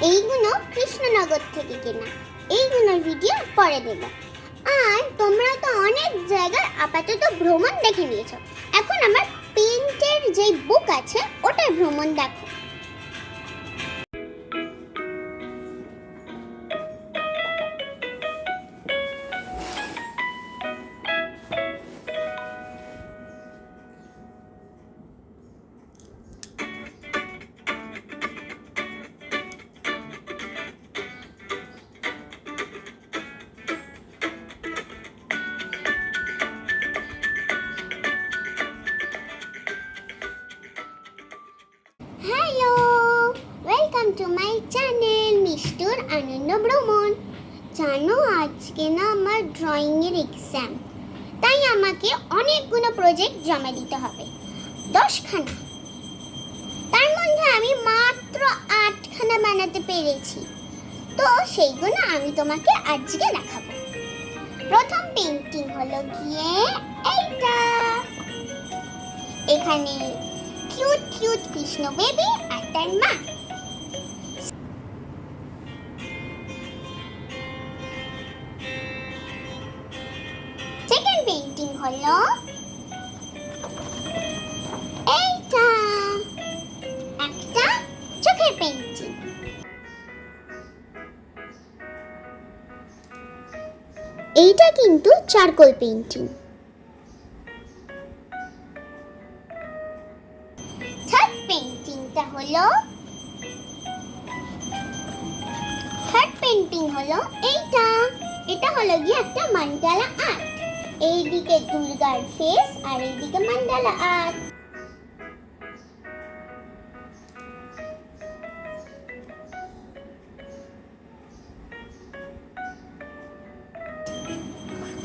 এইগুলো কৃষ্ণনগর থেকে কেনা। এইগুলোর ভিডিও পরে দেব। আর তোমরা তো অনেক জায়গার আপাতত ভ্রমণ দেখে নিয়েছো, এখন আমার পেইন্টের যে বুক আছে ওটার ভ্রমণ দেখো। Hello, welcome to my channel মিষ্টুর আনন্দ ভ্রমণ। জানো আজকে না আমার ড্রয়িংয়ের এক্সাম, তাই আমাকে অনেকগুলো প্রজেক্ট জমা দিতে হবে, 10খানা। তার মধ্যে আমি মাত্র 8খানা বানাতে পেরেছি, তো সেইগুলো আমি তোমাকে আজকে দেখাবো। প্রথম পেইন্টিং হলো গিয়ে এইটা। এখানে কিউট কিউট কৃষ্ণ বেবি আর তার মা। সেকেন্ড পেইন্টিং হলো এইটা, একটা চোখের পেইন্টিং। এইটা কিন্তু চারকোল পেইন্টিং। থার্ড পেইন্টিং হলো এইটা। এটা হলো গিয়ে একটা মান্ডালা আর্ট। এইদিকে দুর্গার ফেস আর এইদিকে মান্ডালা আর্ট।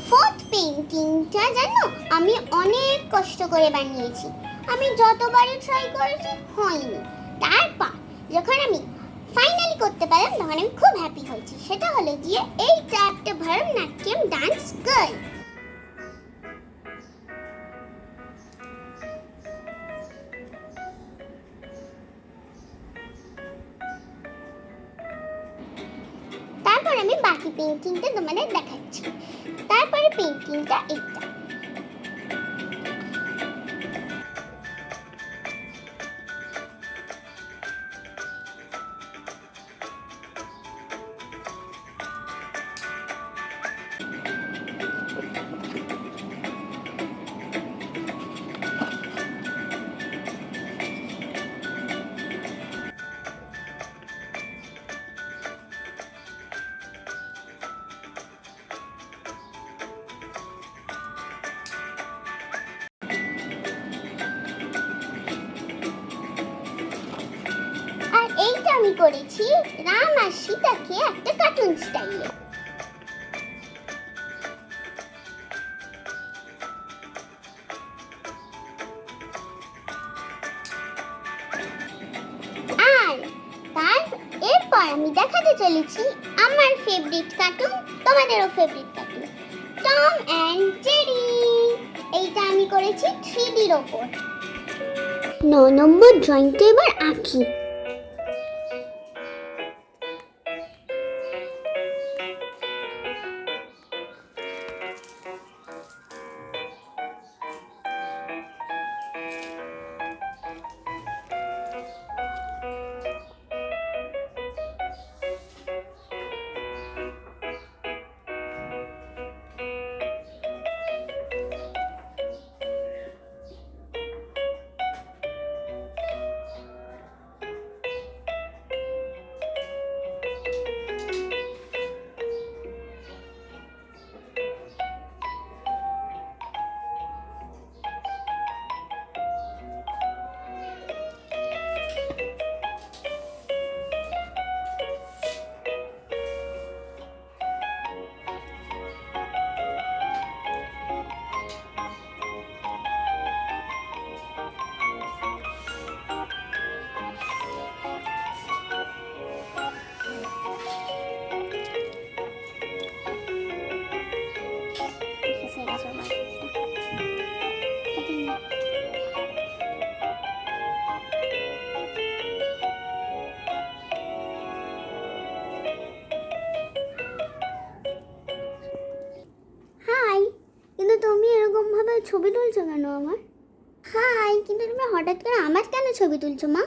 ফোর্থ পেইন্টিংটা জানো আমি অনেক কষ্ট করে বানিয়েছি, আমি যতবারই ট্রাই করেছি হয়নি। তারপর যখন আমি ফাইনালি করতে পারলাম তখন আমি খুব হ্যাপি হয়েছি। সেটা হলো গিয়ে এইটা একটা ভরতনাট্যম ডান্স গার্ল। তারপর আমি বাকি পেইন্টিংটা তোমাদের দেখাচ্ছি। তারপরে পেইন্টিংটা এইটা। আর এইটা আমি করেছি রাম আর সীতাকে একটা কার্টুন স্টাইলে। আর এরপর আমি দেখাতে চলেছি আমার ফেভারিট কার্টুন, তোমাদেরও favourite cartoon, Tom and Jerry. এইটা আমি করেছি 3Dর ওপর। 9 নম্বর ড্রয়িংটা এবার আঁকি। এরকম ভাবে ছবি তুলছো কেন আমার? হাই, কিন্তু তুমি হঠাৎ করে আমার কেন ছবি তুলছো মা?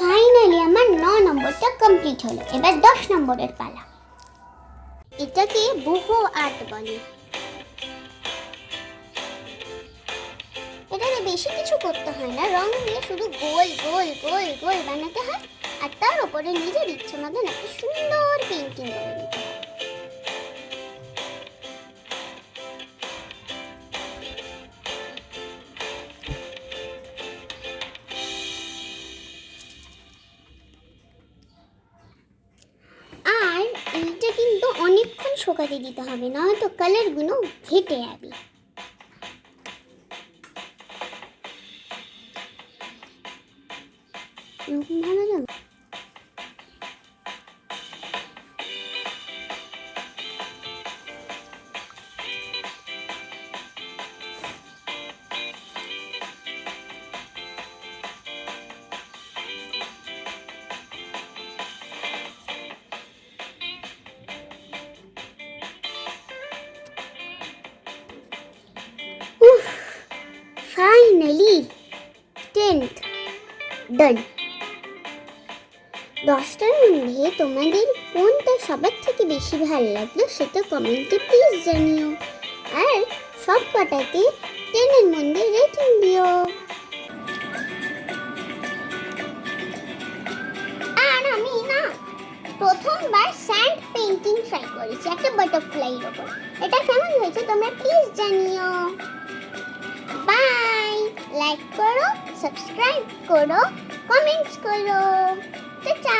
ফাইনালি আমার 9 নম্বরটা কমপ্লিট হলো। এবার 10 নম্বরের পালা। এটাকে বহু আর্ট বলে। এটাতে বেশি কিছু করতে হয় না, রং দিয়ে শুধু গোল গোল গোল গোল বানাতে হয় আর তার উপরে নিজের ইচ্ছে মতন একটা সুন্দর পেন্টিং করে দিতে হয়। আর এইটা কিন্তু অনেকক্ষণ শুকাতে দিতে হবে, নয়তো কালারগুলো ঘেটে যাবে। এরকম ভালো যাবে। ফাইনালি 10th ডান। 10টার মধ্যে তোমাদের কোনটা সবার থেকে বেশি ভালো লাগলো সেটা কমেন্টে প্লিজ জানিও, আর সব কটাতে 10-এর মধ্যে রেটিং দিও। আর আমি না প্রথমবার স্যান্ড পেইন্টিং ট্রাই করেছি একটা বাটারফ্লাইয়ের উপর। এটা কেমন হয়েছে তোমরা প্লিজ জানিও। বাই, লাইক করো, সাবস্ক্রাইব করো, কমেন্টস করো। টাটা।